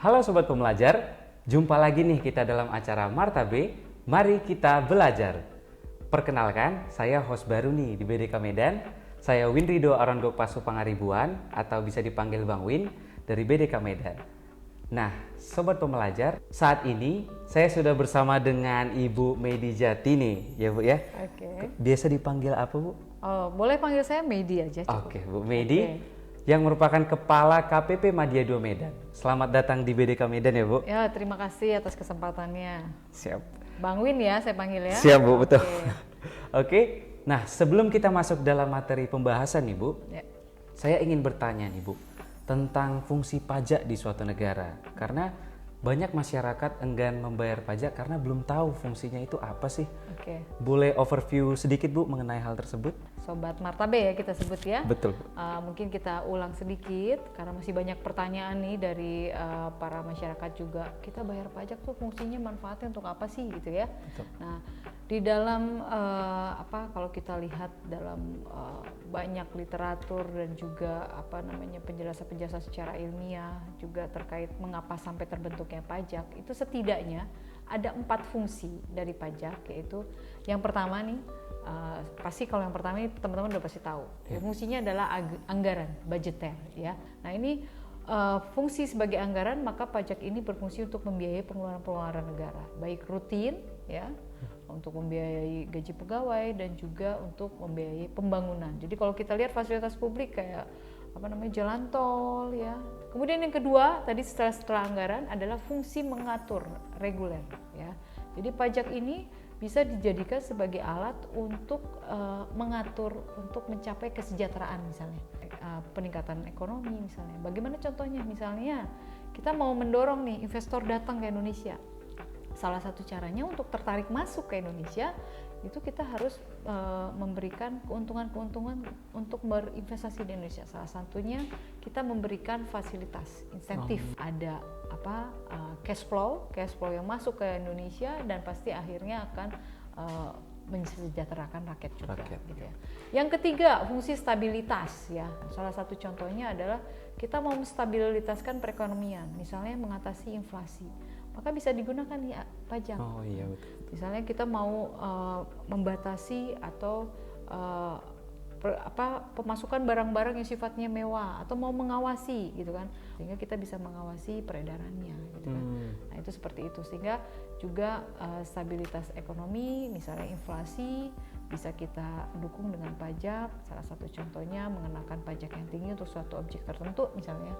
Halo Sobat Pembelajar, jumpa lagi nih kita dalam acara Martabe, mari kita belajar. Perkenalkan, saya host baru nih di BDK Medan. Saya Winrido Aronggo Pasu Pangaribuan atau bisa dipanggil Bang Win dari BDK Medan. Nah, Sobat Pembelajar, saat ini saya sudah bersama dengan Ibu Medi Jati nih, ya Bu ya. Oke. Biasa dipanggil apa Bu? Oh, boleh panggil saya Medi aja cukup. Oke, Bu Medi. Oke. Yang merupakan Kepala KPP Madya 2 Medan. Selamat datang di BDK Medan ya Bu. Ya, terima kasih atas kesempatannya. Siap. Bang Win ya, saya panggil ya. Siap Bu, betul. Oke. Oke, nah sebelum kita masuk dalam materi pembahasan nih Bu, Ya. saya ingin bertanya nih Bu, tentang fungsi pajak di suatu negara. Karena banyak masyarakat enggan membayar pajak karena belum tahu fungsinya itu apa sih. Oke. Boleh overview sedikit Bu mengenai hal tersebut? Sobat Martabe ya kita sebut ya. Betul Bu. Mungkin kita ulang sedikit karena masih banyak pertanyaan nih dari para masyarakat juga. Kita bayar pajak tuh fungsinya manfaatnya untuk apa sih gitu ya. Betul. Nah, di dalam kalau kita lihat dalam banyak literatur dan juga penjelasan-penjelasan secara ilmiah juga terkait mengapa sampai terbentuknya pajak, itu setidaknya ada 4 fungsi dari pajak, yaitu yang pertama nih, pasti kalau yang pertama ini teman-teman udah pasti tahu. Fungsinya adalah anggaran, budgeter ya. Nah, ini fungsi sebagai anggaran, maka pajak ini berfungsi untuk membiayai pengeluaran-pengeluaran negara, baik rutin ya, untuk membiayai gaji pegawai dan juga untuk membiayai pembangunan. Jadi kalau kita lihat fasilitas publik kayak jalan tol ya. Kemudian yang kedua tadi setelah anggaran adalah fungsi mengatur reguler ya. Jadi pajak ini bisa dijadikan sebagai alat untuk mengatur untuk mencapai kesejahteraan misalnya, peningkatan ekonomi misalnya. Bagaimana contohnya? Misalnya kita mau mendorong nih investor datang ke Indonesia. Salah satu caranya untuk tertarik masuk ke Indonesia itu kita harus memberikan keuntungan-keuntungan untuk berinvestasi di Indonesia. Salah satunya kita memberikan fasilitas insentif, ada cash flow yang masuk ke Indonesia dan pasti akhirnya akan mensejahterakan rakyat juga. Gitu ya. Yang ketiga, fungsi stabilitas ya. Salah satu contohnya adalah kita mau menstabilitaskan perekonomian, misalnya mengatasi inflasi. Maka bisa digunakan nih pajak. Oh iya betul. Misalnya kita mau membatasi atau pemasukan barang-barang yang sifatnya mewah atau mau mengawasi gitu kan, sehingga kita bisa mengawasi peredarannya gitu kan. Nah itu seperti itu, sehingga juga stabilitas ekonomi, misalnya inflasi bisa kita dukung dengan pajak. Salah satu contohnya mengenakan pajak yang tinggi untuk suatu objek tertentu misalnya,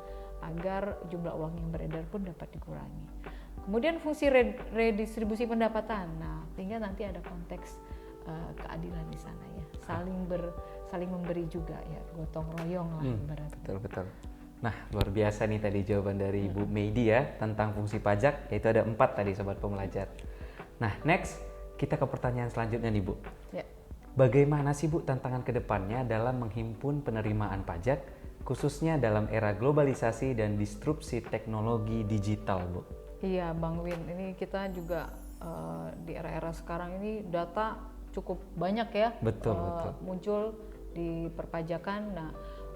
agar jumlah uang yang beredar pun dapat dikurangi. Kemudian fungsi redistribusi pendapatan, nah sehingga nanti ada konteks keadilan di sana ya, saling memberi juga ya, gotong royong lah ibaratnya. Betul. Nah luar biasa nih tadi jawaban dari Ibu Medi ya tentang fungsi pajak, yaitu ada 4 tadi Sobat Pembelajar. Nah next kita ke pertanyaan selanjutnya nih Bu. Ya. Bagaimana sih Bu tantangan kedepannya dalam menghimpun penerimaan pajak, khususnya dalam era globalisasi dan disrupsi teknologi digital Bu? Iya Bang Win, ini kita juga di era-era sekarang ini data cukup banyak ya. Betul. Muncul di perpajakan. Nah,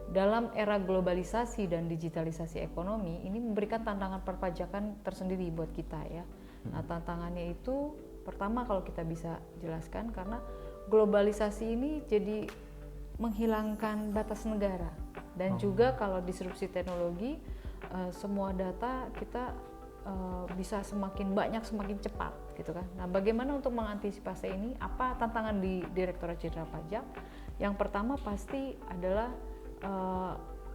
dalam era globalisasi dan digitalisasi ekonomi ini memberikan tantangan perpajakan tersendiri buat kita ya. Nah, tantangannya itu pertama kalau kita bisa jelaskan, karena globalisasi ini jadi menghilangkan batas negara, dan juga kalau disrupsi teknologi, semua data kita bisa semakin banyak, semakin cepat gitu kan. Nah, bagaimana untuk mengantisipasi ini? Apa tantangan di Direktorat Jenderal Pajak? Yang pertama pasti adalah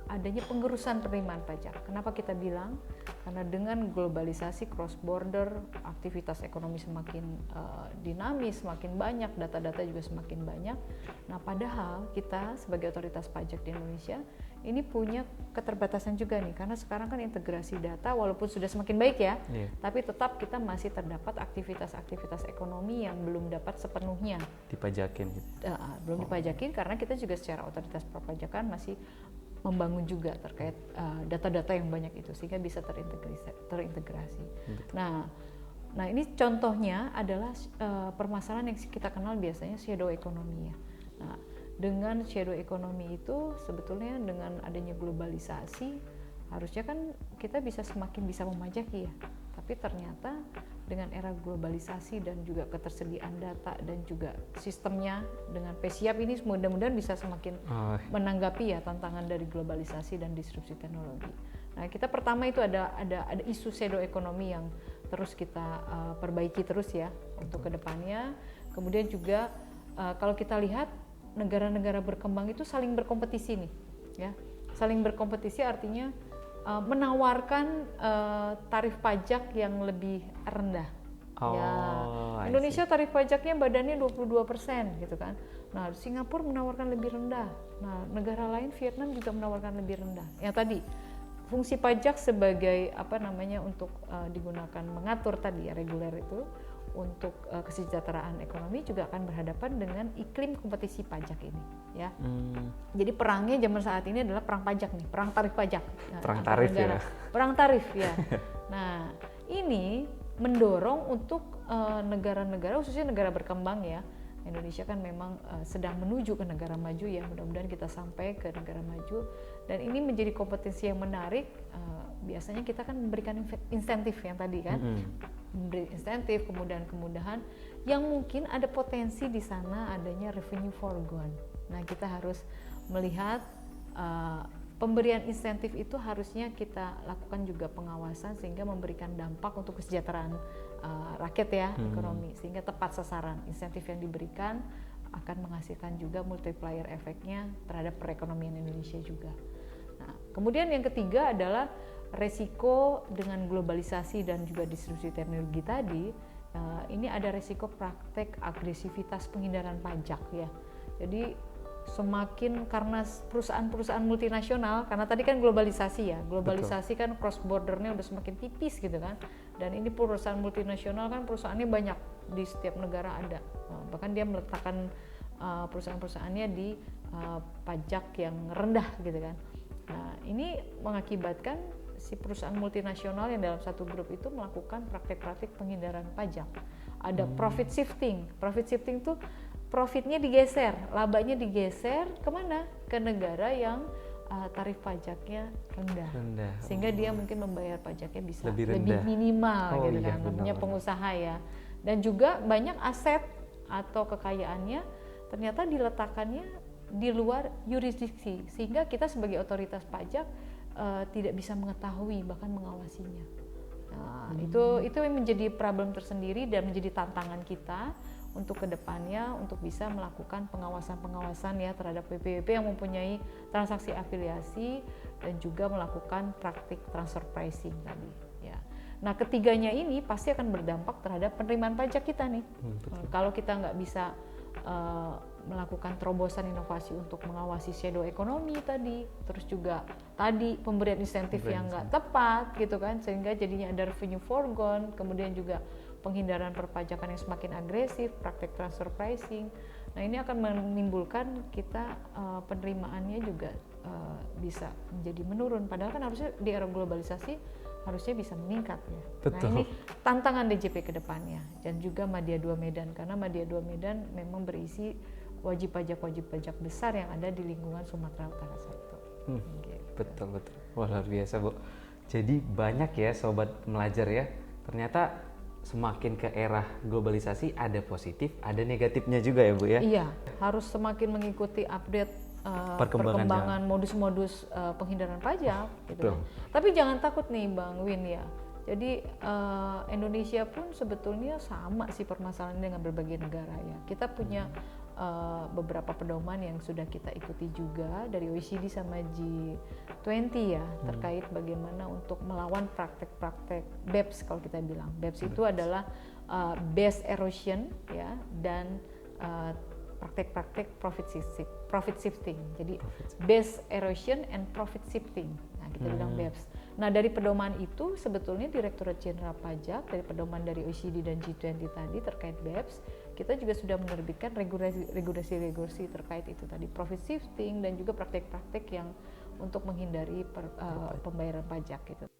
adanya pengurusan penerimaan pajak. Kenapa kita bilang? Karena dengan globalisasi, cross border, aktivitas ekonomi semakin dinamis, semakin banyak, data-data juga semakin banyak. Nah, padahal kita sebagai otoritas pajak di Indonesia ini punya keterbatasan juga nih, karena sekarang kan integrasi data walaupun sudah semakin baik ya, tapi tetap kita masih terdapat aktivitas-aktivitas ekonomi yang belum dapat sepenuhnya dipajakin gitu. Belum dipajakin, karena kita juga secara otoritas perpajakan masih membangun juga terkait data-data yang banyak itu, sehingga bisa terintegrasi. Nah ini contohnya adalah permasalahan yang kita kenal biasanya shadow economy ya. Nah, dengan shadow economy itu sebetulnya dengan adanya globalisasi, Harusnya kan kita semakin bisa memajaki ya, tapi ternyata dengan era globalisasi dan juga ketersediaan data dan juga sistemnya dengan PSIAP ini mudah-mudahan bisa semakin menanggapi ya tantangan dari globalisasi dan disrupsi teknologi. Nah, kita pertama itu ada isu shadow ekonomi yang terus kita perbaiki terus ya untuk kedepannya. Kemudian juga kalau kita lihat negara-negara berkembang itu saling berkompetisi nih, ya. Saling berkompetisi artinya menawarkan tarif pajak yang lebih rendah. Ya. Indonesia tarif pajaknya badannya 22% gitu kan. Nah, Singapura menawarkan lebih rendah. Nah, negara lain Vietnam juga menawarkan lebih rendah. Yang tadi fungsi pajak sebagai untuk digunakan mengatur tadi ya reguler itu untuk kesejahteraan ekonomi juga akan berhadapan dengan iklim kompetisi pajak ini ya. Jadi perangnya zaman saat ini adalah perang pajak nih, perang tarif pajak. Perang tarif negara. Ya. Perang tarif ya. Nah, ini mendorong untuk negara-negara khususnya negara berkembang ya. Indonesia kan memang sedang menuju ke negara maju ya, mudah-mudahan kita sampai ke negara maju dan ini menjadi kompetensi yang menarik. Biasanya kita kan memberikan insentif yang tadi kan, memberi insentif, kemudahan yang mungkin ada potensi di sana adanya revenue forgone. Nah, kita harus melihat pemberian insentif itu harusnya kita lakukan juga pengawasan sehingga memberikan dampak untuk kesejahteraan rakyat ya, ekonomi, sehingga tepat sasaran. Insentif yang diberikan akan menghasilkan juga multiplier efeknya terhadap perekonomian Indonesia juga. Nah, kemudian yang ketiga adalah resiko dengan globalisasi dan juga disrupsi teknologi tadi. Ini ada resiko praktek agresivitas penghindaran pajak ya. Jadi semakin karena perusahaan-perusahaan multinasional, karena tadi kan globalisasi ya, globalisasi kan cross bordernya udah semakin tipis gitu kan, dan ini perusahaan multinasional kan perusahaannya banyak di setiap negara ada, bahkan dia meletakkan perusahaan-perusahaannya di pajak yang rendah gitu kan. Nah, ini mengakibatkan si perusahaan multinasional yang dalam satu grup itu melakukan praktik-praktik penghindaran pajak. Ada profit shifting. Profit shifting tuh profitnya digeser, labanya digeser kemana? Ke negara yang tarif pajaknya rendah. Sehingga dia mungkin membayar pajaknya bisa lebih minimal gitu kan. Namanya pengusaha ya. Dan juga banyak aset atau kekayaannya ternyata diletakkannya di luar yurisdiksi, sehingga kita sebagai otoritas pajak tidak bisa mengetahui bahkan mengawasinya. Nah, itu yang menjadi problem tersendiri dan menjadi tantangan kita untuk kedepannya untuk bisa melakukan pengawasan ya terhadap PPWP yang mempunyai transaksi afiliasi dan juga melakukan praktik transfer pricing tadi ya. Nah, ketiganya ini pasti akan berdampak terhadap penerimaan pajak kita nih. Kalau kita nggak bisa melakukan terobosan inovasi untuk mengawasi shadow ekonomi tadi, terus juga tadi pemberian insentif yang nggak tepat gitu kan, sehingga jadinya ada revenue forgone, kemudian juga penghindaran perpajakan yang semakin agresif, praktek transfer pricing. Nah, ini akan menimbulkan kita penerimaannya juga bisa menjadi menurun, padahal kan harusnya di era globalisasi harusnya bisa meningkat ya. Betul. Nah, ini tantangan DJP ke depannya dan juga Madya 2 Medan, karena Madya 2 Medan memang berisi wajib pajak besar yang ada di lingkungan Sumatera Utara 1. Gitu. Betul. Wah, luar biasa, Bu. Jadi banyak ya sobat belajar ya. Ternyata semakin ke era globalisasi ada positif, ada negatifnya juga ya, Bu ya. Iya, harus semakin mengikuti update perkembangan modus-modus penghindaran pajak gitu kan. Tapi jangan takut nih Bang Win ya. Jadi Indonesia pun sebetulnya sama sih permasalahannya dengan berbagai negara ya. Kita punya beberapa pedoman yang sudah kita ikuti juga dari OECD sama G20 ya, terkait bagaimana untuk melawan praktek-praktek BEPS. Kalau kita bilang BEPS itu adalah base erosion ya, dan praktek-praktek profit shifting. Jadi base erosion and profit shifting. Nah, kita bilang BEPS. Nah, dari pedoman itu sebetulnya Direktorat Jenderal Pajak dari pedoman dari OECD dan G20 tadi terkait BEPS, kita juga sudah menerbitkan regulasi terkait itu tadi, profit shifting dan juga praktek-praktek yang untuk menghindari pembayaran pajak gitu.